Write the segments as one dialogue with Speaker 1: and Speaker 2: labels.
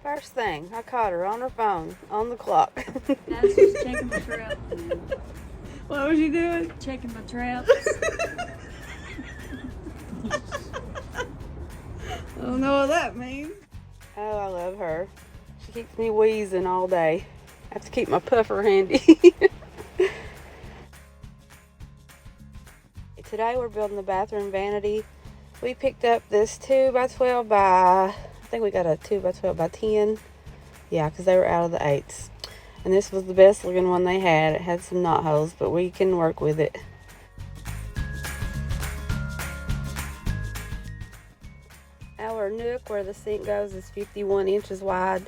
Speaker 1: First thing, I caught her on her phone, on the clock.
Speaker 2: That's just checking my trap.
Speaker 1: What was you doing?
Speaker 2: Checking my traps.
Speaker 1: I don't know what that means. Oh, I love her. She keeps me wheezing all day. I have to keep my puffer handy. Today we're building the bathroom vanity. We picked up this 2x12 by, I think we got a 2x12 by 10. Yeah, because they were out of the 8s. And this was the best looking one they had. It had some knot holes, but we can work with it. Our nook where the sink goes is 51 inches wide.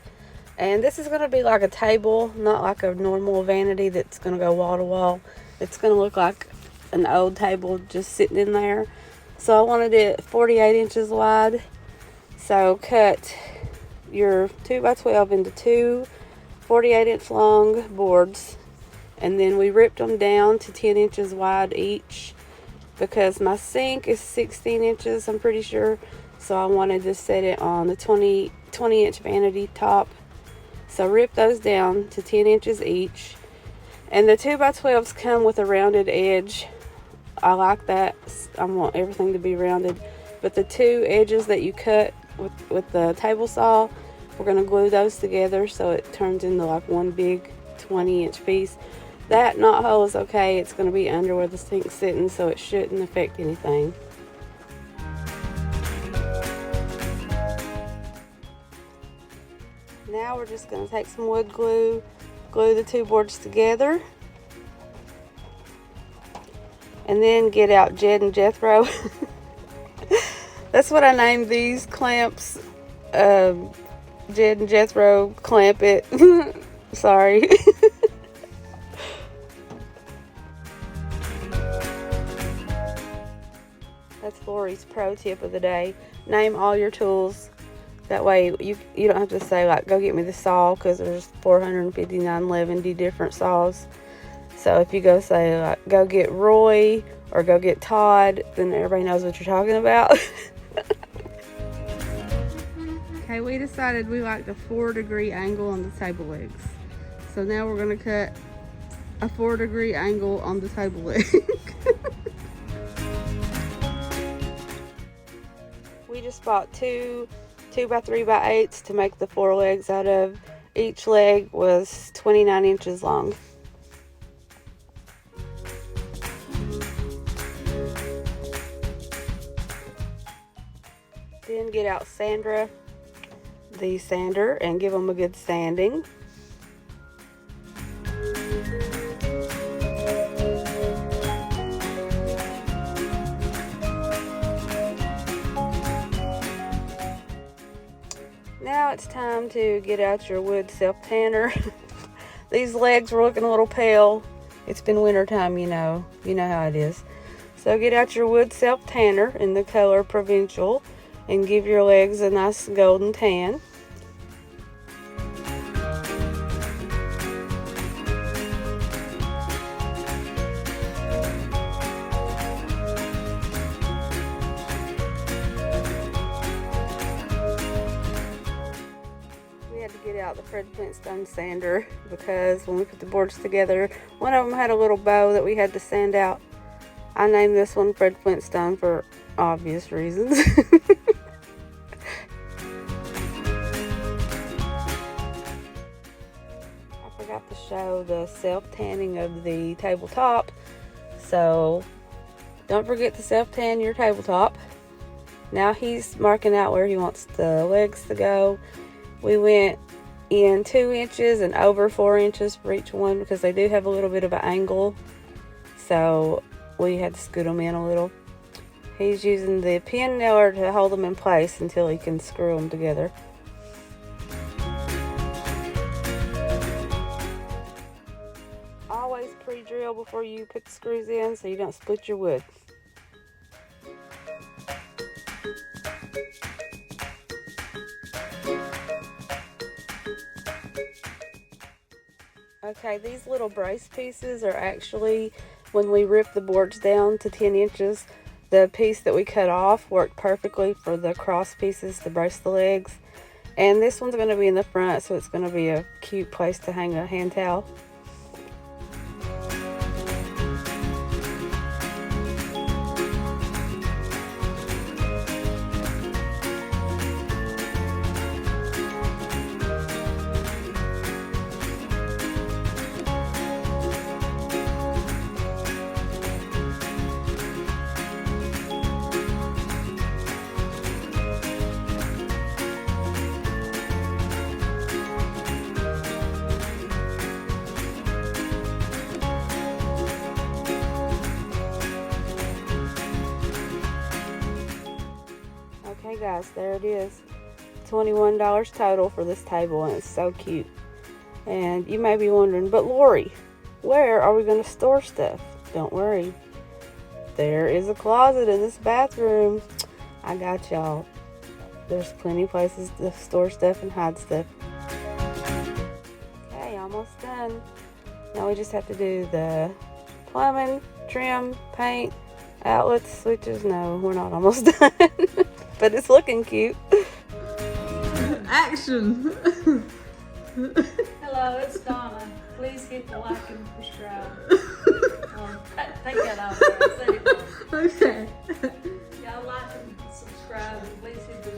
Speaker 1: And this is going to be like a table, not like a normal vanity that's going to go wall to wall. It's going to look like an old table just sitting in there. So I wanted it 48 inches wide. So cut your 2x12 into two 48-inch long boards. And then we ripped them down to 10 inches wide each because my sink is 16 inches, I'm pretty sure. So I wanted to set it on the 20-inch vanity top. So rip those down to 10 inches each. And the 2x12s come with a rounded edge. I like that. I want everything to be rounded. But the two edges that you cut with the table saw, we're going to glue those together so it turns into like one big 20-inch piece. That knot hole is okay. It's going to be under where the sink's sitting, so it shouldn't affect anything. Now we're just going to take some wood glue, glue the two boards together, and then get out Jed and Jethro. That's what I named these clamps. Jed and Jethro clamp it. Sorry. That's Lori's pro tip of the day. Name all your tools. That way you don't have to say like, go get me the saw, because there's 459 11 different saws. So if you go say like, go get Roy or go get Todd, then everybody knows what you're talking about. Okay, we decided we liked a 4-degree angle on the table legs. So now we're going to cut a 4-degree angle on the table leg. We just bought two 2x3x8s to make the 4 legs out of. Each leg was 29 inches long. Then get out the sander, and give them a good sanding. Now it's time to get out your wood self-tanner. These legs were looking a little pale. It's been winter time, you know how it is. So get out your wood self-tanner in the color Provincial and give your legs a nice golden tan. We had to get out the Fred Flintstone sander because when we put the boards together, one of them had a little bow that we had to sand out. I named this one Fred Flintstone for obvious reasons. I forgot to show the self-tanning of the tabletop, so don't forget to self-tan your tabletop. Now he's marking out where he wants the legs to go. We went in 2 inches and over 4 inches for each one because they do have a little bit of an angle, so we had to scoot them in a little. He's using the pin nailer to hold them in place until he can screw them together. Always pre-drill before you put the screws in so you don't split your wood. Okay, these little brace pieces are actually, when we ripped the boards down to 10 inches, the piece that we cut off worked perfectly for the cross pieces to brace the legs. And this one's going to be in the front, so it's going to be a cute place to hang a hand towel. Okay guys, there it is. $21 total for this table, and it's so cute. And you may be wondering, but Lori, where are we going to store stuff? Don't worry. There is a closet in this bathroom. I got y'all. There's plenty of places to store stuff and hide stuff. Okay, almost done. Now we just have to do the plumbing, trim, paint, outlets, switches. No, we're not almost done. But it's looking cute.
Speaker 3: Action!
Speaker 2: Hello, it's Donna. Please hit the like and subscribe. Take that off there. I said it wrong.
Speaker 3: Okay.
Speaker 2: Y'all like and subscribe, and please hit the